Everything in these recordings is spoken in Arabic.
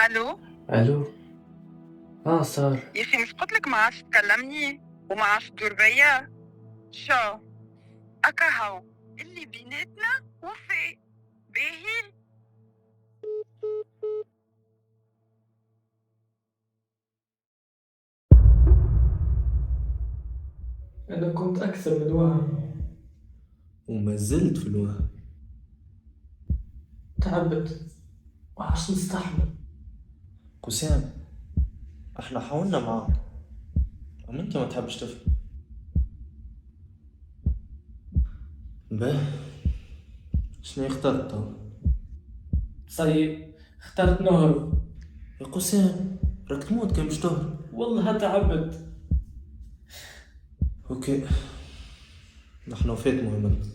الو. الو. صار. يا اخي مش قلتلك ما عادش تكلمني وما عادش تدور بيا؟ شو اكا هاو اللي بيناتنا وفي باهي. انا كنت اكثر من وهم، وما زلت في الوهم. تعبت وعاش نستحمل. قسام، احنا حاولنا معاك، اما انت ما تحبش تفهم. به، شنو اخترت تو؟ صيب اخترت نهرب. يا قسام راك تموت كان باش تهرب. والله تعبت. اوكي، نحن وفيت مهمتنا.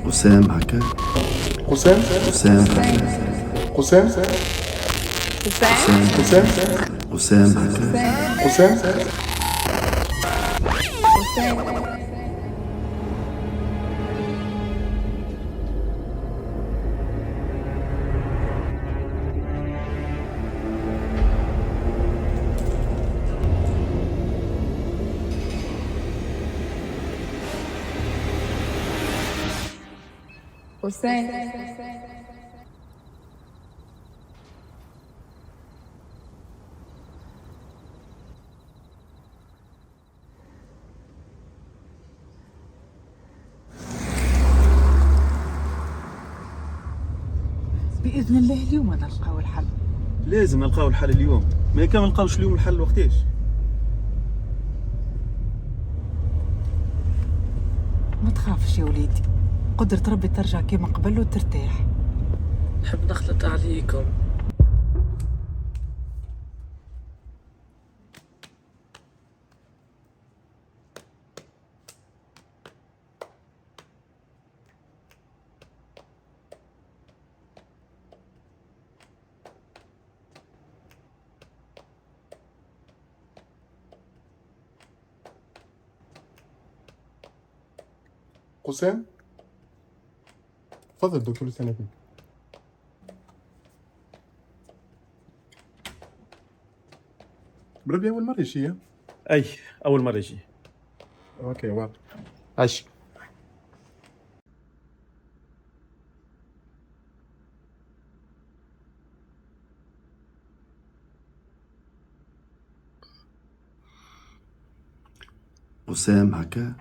وسام هكا. وسام وسام هكا. حسام حسام حسام بإذن الله اليوم نلقاو الحل. لازم نلقاو الحل اليوم، ما كان ما نلقاوش اليوم الحل وقتاش؟ ما تخافش يا وليدي، قدرة ربي ترجع كيما قبل وترتاح. نحب نخلط عليكم. حسام تفضل دكتور سنبي. بربي أول مرة يجي. أي أول مرة يجي. أوكي واضح. عايش. وسام هكا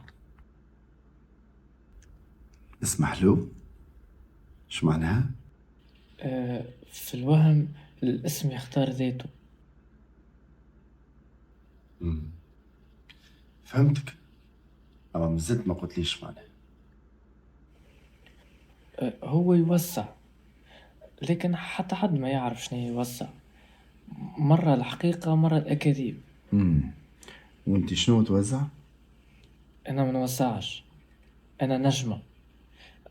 اسمح له شو معناها؟ في الوهم الاسم يختار ذاته. فهمتك، أما مازلت ما قلتليش معناها. هو يوسع، لكن حتى حد ما يعرف شنو يوسع. مرة الحقيقة مرة الأكاذيب. وانت شنو توزع؟ أنا ما نوسعش، أنا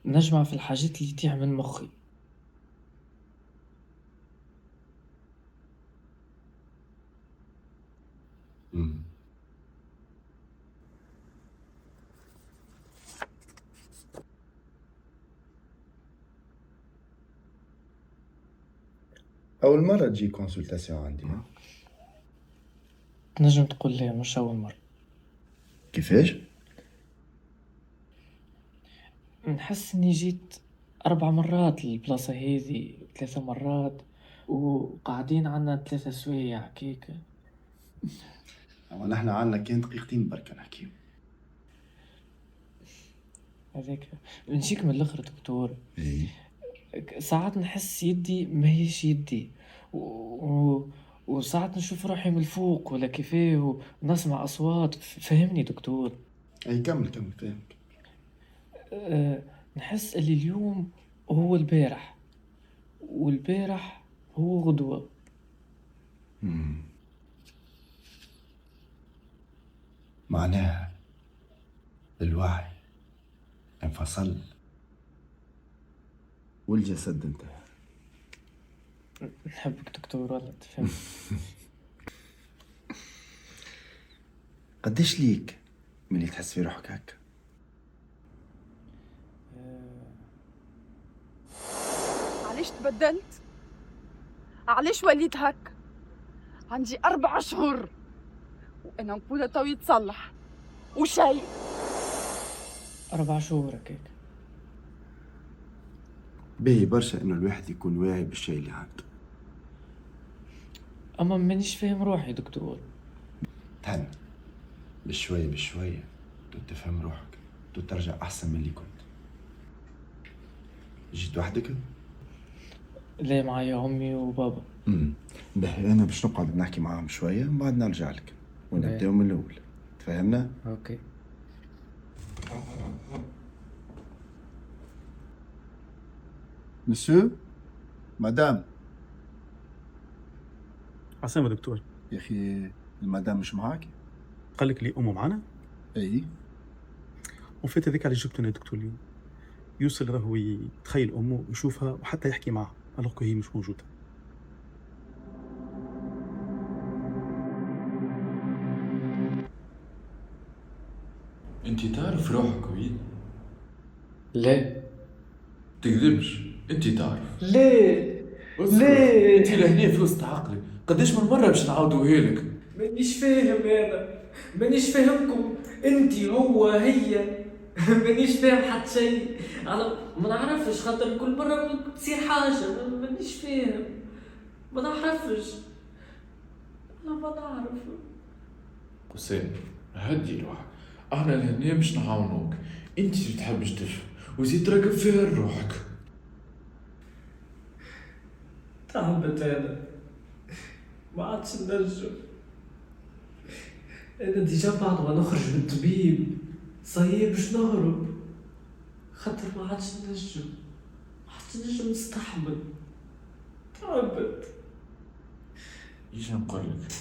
نجمع في الحاجات اللي تيح من مخي. أول مرة تجي كونسلتاسيون عندي ها؟ تنجم تقول لي مش أول مرة. كيفاش؟ نحس إني جيت 4 مرات للبلاصة هذي، 3 مرات، وقاعدين عنا 3 سوايع هكاك. أما نحن عنا كان دقيقتين بركة نحكيو. هذاك نجيك من الآخر دكتور. إيه؟ ساعات نحس يدي ما هيش يدي، وساعات نشوف روحي من الفوق ولا كيفاه، ونسمع أصوات. فهمني دكتور. أي كمل فهمك. نحس اللي اليوم هو البارح، والبارح هو غدوة. معناها الوعي انفصل والجسد انتهى. نحبك دكتور والله تفهم. قديش ليك من اللي تحس في روحك هكا؟ علاش تبدلت؟ علاش وليت هكا؟ عندي 4 شهور وانا نقولها تو يتصلح وشي. 4 شهور هكاك. باهي برشا انه الواحد يكون واعي بالشيء اللي عنده. اما مانيش فاهم روحي دكتور. تهنى بشوية بشوية تفهم روحك، ترجع احسن من اللي كنت. جيت وحدك؟ لا، معايا امي وبابا. باهي انا باش نقعد نحكي معاهم شوية من بعد نرجع لك ونبداو من الاول. تفهمنا؟ اوكي. مسيو مدام. عسلامة دكتور. يا اخي المدام مش معاك؟ قال لك لي أمه معنا؟ اي وفات هذاك اللي جبتنا يا دكتور اليوم. يوصل راهو يتخيل أمه ويشوفها وحتى يحكي معها، الوغ هي مش موجودة. انت تعرف روحك وين؟ ليه؟ تكذبش، انت تعرف. ليه؟ ليه؟ انت لهنا في وسط عقلي، قديش من مرة باش نعاودوها لك؟ مانيش فاهم انا، مانيش فاهمكم، انتي هو هي. مانيش فاهم حتى شيء. انا ما نعرفش، خاطر كل مرة بتصير حاجة مانيش فاهم، ما نعرفش، انا ما نعرف. حسين هدي روحك، احنا لهنا باش نعاونوك، انت اللي تحبش تفهم وزيد تراقب فيها روحك. تعبت انا، ما عادش نرجع. انا ديجا بعد ما نخرج من الطبيب صاير باش نهرب، خاطر ما عادش نرجع، ما عادش نرجع نستحمل. تعبت. ايش نقولك،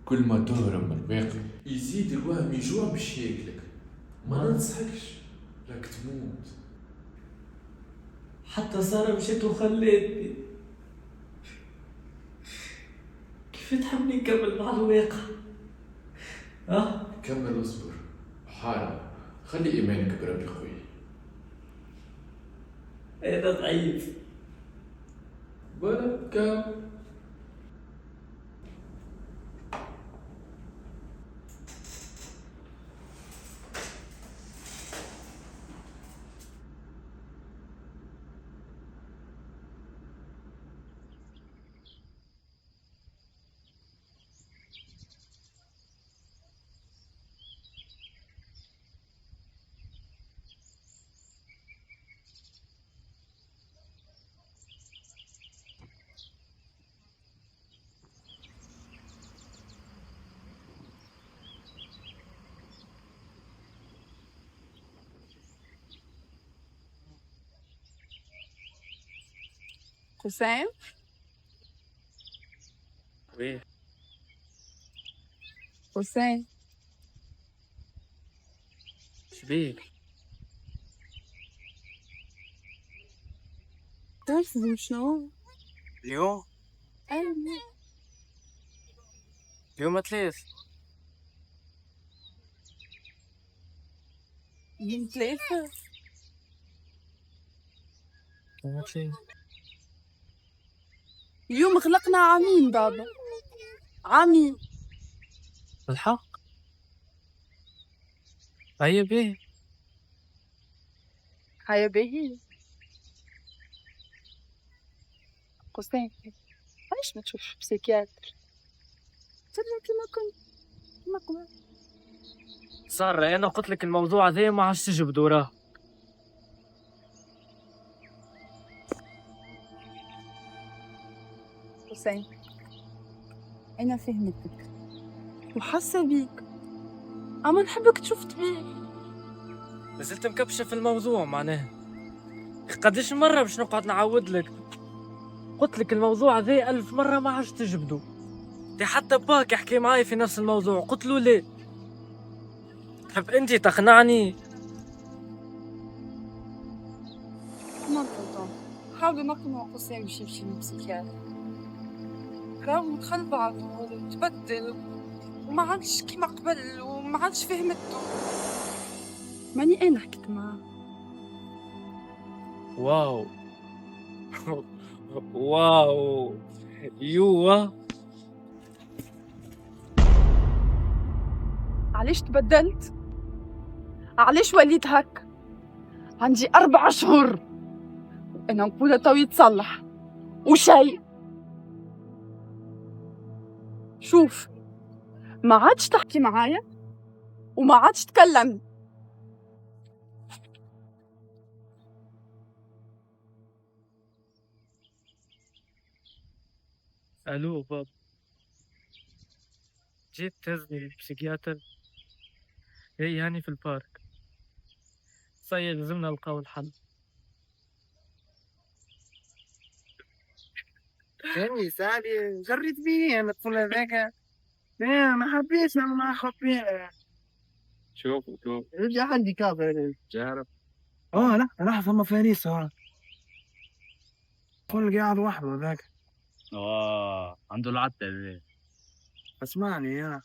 كل ما تهرب من الباقي يزيد الوهم يجوع باش ياكلك. ما ننصحكش راك تموت. حتى سارة مشيت وخلتني. كيف تحبني نكمل مع الواقع؟ كمل واصبر وحارب، خلي ايمانك بربي خوي. انا ضعيف. ولا كم. حسام، ويه؟ حسام، شبيك؟ تعرف اليوم شنو؟ اليوم؟ أنا اليوم 3. يوم 3. اليوم 3. اليوم غلقنا عامين بابا، عامين. الحق؟ هيا بيه. هيا باهي. حسام، علاش ما تشوفش بسيكياتر؟ ترجع كيما قبل. سارة انا قلت لك الموضوع ذا ما عادش تجبد وراه. حسام، أنا فهمتك وحاسة بيك، أما نحبك تشوف طبيعي. لازلت مكبشة في الموضوع معناه. قديش مرة باش نقعد نعاود لك؟ قلت لك الموضوع ذا 1000 مرة ما عادش تجبدو. دي حتى باك يحكي معاي في نفس الموضوع، قلت له ليه؟ تحب انتي تقنعني؟ ما كنت حاول نقنع حسام باش يمشي للبسيكياتر. راهو دخل بعضه تبدل وما عادش كيما قبل وما عادش فهمته. ماني أنا حكيت معاه. واو. واو. يوا. علاش تبدلت؟ علاش وليت هك؟ عندي 4 شهور وأنا نقول تو يتصلح وشي. شوف، ما عادش تحكي معايا وما عادش تكلمني. الو بابا، جيت تهزني البسيكياتر؟ ايه يعني في البارك. صاير لازمنا نلقاو الحل. فهمني سالي جريت بيه انا الطفل هذاك. لا ما حبيتش نعمل معاه خطية. شوف رجع عندي كافر جارب. لا راح فما فانيس الكل قاعد وحده ذاك. عنده العتة ذي. اسمعني يا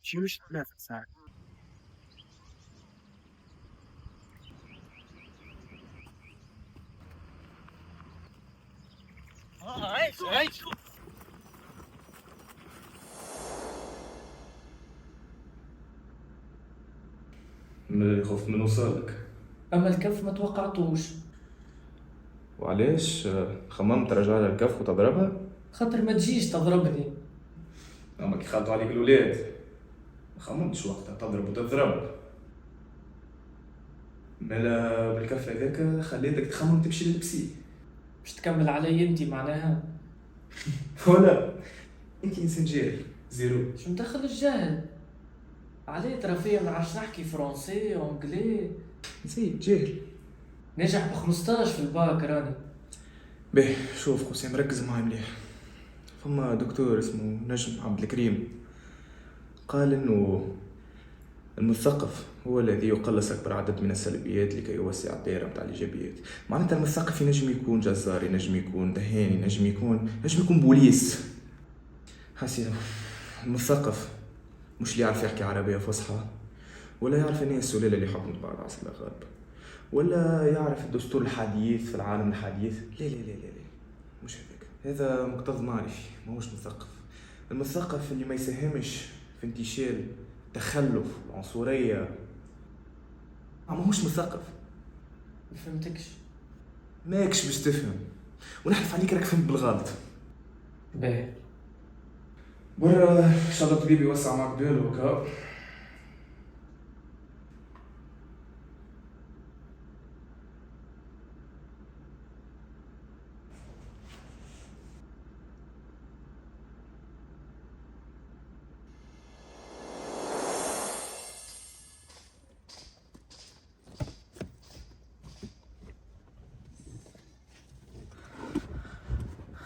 شي مش 3 ساعات. عيش من اللي خفت من وصالك. اما الكف ما توقعتوش، وعليش خممت ترجع لها الكف وتضربها؟ خاطر ما تجيش تضربني. أما كي خلطوا عليك الولاد ما خممتش وقتها تضرب وتضرب. مالا بالكف هذاك خليتك تخمم تمشي للبسي. مش تكمل علي انتي معناها؟ ولا انت انسان جاهل زيرو. شو مدخل الجاهل؟ عليه ترى فيا ما نعرفش نحكي فرنسي اونجلي. زي جاهل. نجح ب15 في الباك راني. باهي شوف قسام ركز معايا مليح. فما دكتور اسمه نجم عبد الكريم قال انه المثقف هو الذي يقلص اكبر عدد من السلبيات لكي يوسع الدائره متاع الايجابيات. معناتها المثقف ينجم يكون جزار، ينجم يكون دهان، ينجم يكون بوليس. حسينا المثقف مش اللي يعرف يحكي عربيه فصحى، ولا يعرف ان هي السلاله اللي حكمت بعد عصر الغرب، ولا يعرف الدستور الحديث في العالم الحديث. لا لا لا لا, لا. مش هذاك، هذا مقتض معرفي، ماهوش مثقف. المثقف اللي ما يساهمش في انتشال التخلف العنصرية ماهوش مثقف. ما فهمتكش. ماكش باش تفهم، ونحلف عليك راك فهمت بالغلط. باهي برا ان شاء الله طبيب يوسع معك باله وكا.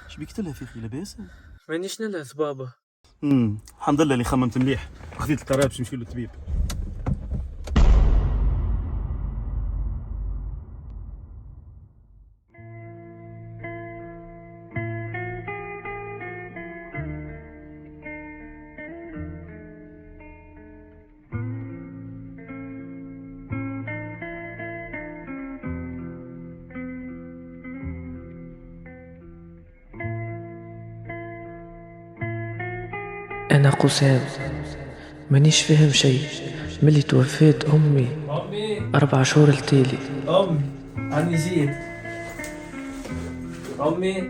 شبيك تلهى في اخي لاباس؟ مانيش نلهث بابا. الحمد لله اللي خممت مليح، خذيت القرار باش نمشي للطبيب. أنا قسام مانيش فاهم شيء ملي توفيت أمي 4 شهور التالي. أمي هاني جيت. أمي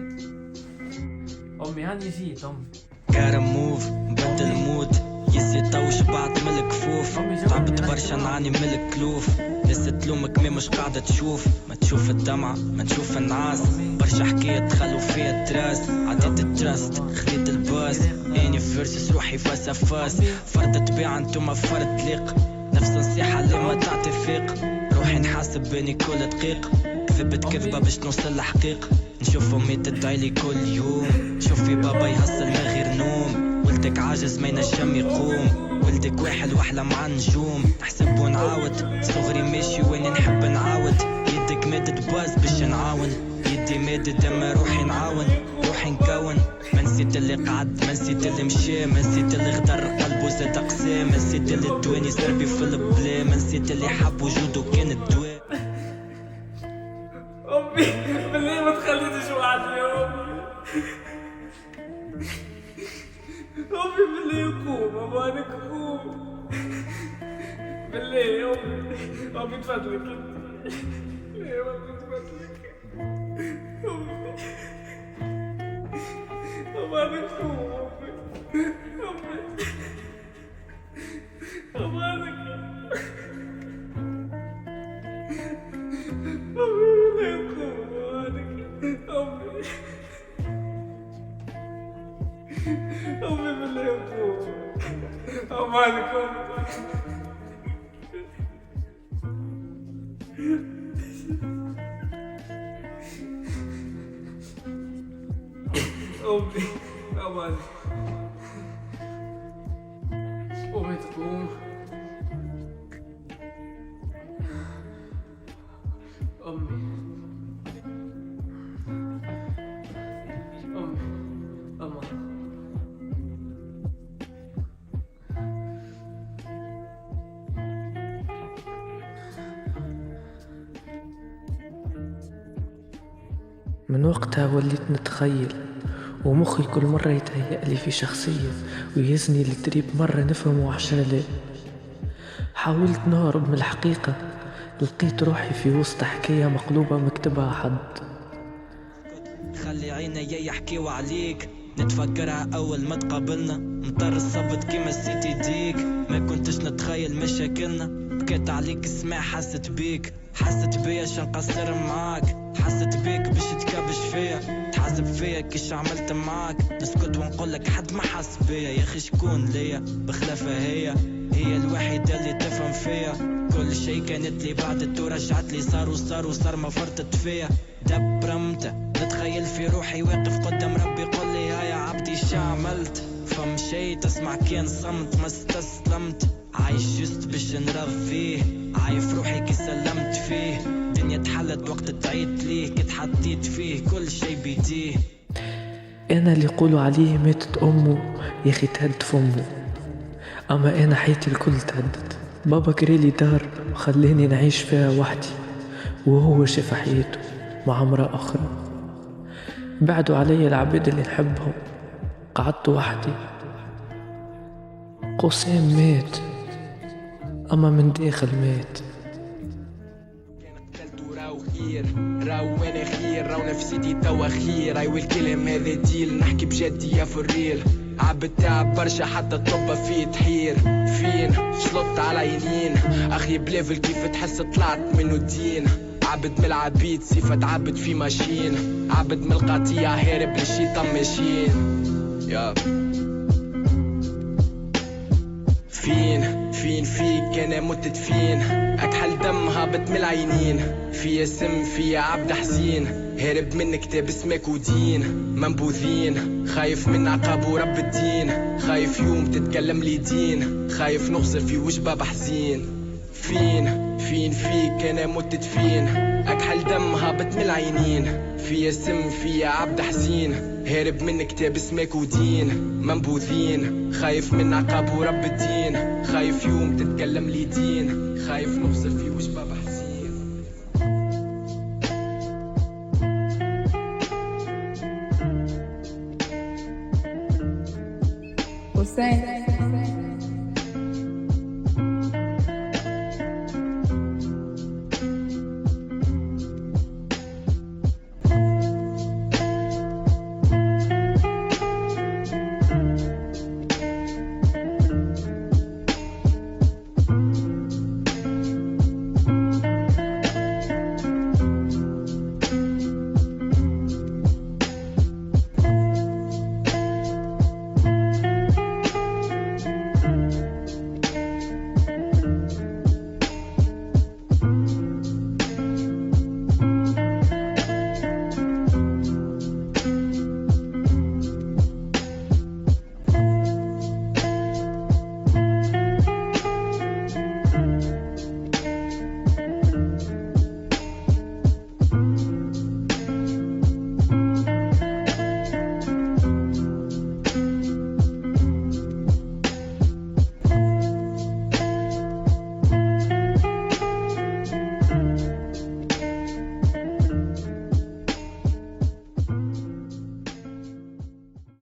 هاني جيت. أمي كارم موف نبدل مود يسي طوش بعض من الكفوف. تعبت برشا نعاني من الكلوف. ناس تلومك مي مش قاعدة تشوف، ما تشوف الدمعة ما تشوف النعاس. برشا حكاية تخلوا فيها التراس. عديت التراست خذيت الباس. اني فيرسس روحي فاس فاس. فرد طبيعة انتوما فرد ليق. نفس نصيحة اللي ما تعطي فيق. روحي نحاسب بيني كل دقيق. كذبت كذبة باش نوصل الحقيقة. نشوف امي تدعيلي كل يوم. شوفي بابا يهصل من غير نوم. ولدك عاجز ما ينجم يقوم. ولدك واحد وحلة مع النجوم. نحسب ونعاود صغري ماشي وين نحب نعاود. يدك مادد باز باش نعاون. يدي مادد اما روحي نعاون. روحي نكون ما نسيت اللي قعد ما نسيت اللي مشى. ما نسيت اللي غدر قلبه زاد اقسام. ما نسيت اللي الدواني سربي في البلا. ما نسيت اللي حب وجوده كان الدواء. أمي بالله ما تخلينيش وحدي يا أمي. أمي بالله قوم أمانك قوم بالله يا أمي. أمي تفضلك يا أمي تفضلك أمي. أمانك قوم أمي. أمانك أمي بالله يقوم. أمانك أمي. أمانك أمي تقوم. أمي من وقتها وليت نتخيل، ومخي كل مرة يتهيأ لي في شخصية ويزني التريب مرة نفهمه 10 لا. حاولت نهرب من الحقيقة، لقيت روحي في وسط حكاية مقلوبة مكتبها حد. خلي عيني يحكيو عليك، نتفكرها أول ما تقابلنا، مطر الصبت كيما نسيت يديك، ما كنتش نتخيل مشاكلنا، بكيت عليك اسمع حست بيك، حست بيا شنقصر معاك، حست بيك باش تكابش فيا، تحاسب فيا كيش عملت معاك، نسكت ونقولك حد ما حس بيا، يا اخي شكون ليا بخلافة هي الوحيدة اللي تفهم فيا، كل شي كانت لي بعدت ورجعت لي صار ما فرطت فيا، دبرمت نتخيل في روحي واقف قدام ربي قول لي يا عبدي شا عملت، فمشيت اسمع كان صمت ما استسلمت، عايش جست باش نرضيه، عايف روحي كي سلمت فيه، دنيا تحلت وقت تعيد ليه، كي تحطيت فيه كل شي بيديه. أنا اللي يقولوا عليه ماتت أمه يا أخي تهد فمه، أما أنا حياتي الكل تهدت. بابا كريلي دار وخلاني نعيش فيها وحدي، وهو شاف حياته مع امرأة أخرى. بعدوا علي العباد اللي نحبهم، قعدت وحدي. قسام مات، أما من داخل مات. راو انا خير، راو نفسيتي توا خير، ايوا الكلام هذا ديل، نحكي بجدية في الريل، عبد تعب برشا حتى الطبة فيه تحير، فين شلطت على يمين، اخي بليفل كيف تحس طلعت منو الدين، عبد من العبيد صفة عبد في ماشين، عبد من القطيع هارب للشيطان ماشيين. يا فين فيك انا متت فين، اكحل دم هابط من العينين، فيا سم فيا عبد حزين، هارب من كتاب اسمك ودين، منبوذين خايف من عقاب ورب الدين، خايف يوم تتكلم لي دين، خايف نغزر في وجبة بحزين. فين فيك انا متت فين، اكحل دم هابط من العينين، فيا سم فيا عبد حزين، هارب من كتاب اسمك ودين، منبوذين خايف من عقاب ورب الدين، خايف يوم تتكلم لي دين، خايف نغزر في وجبة بحزين. حسين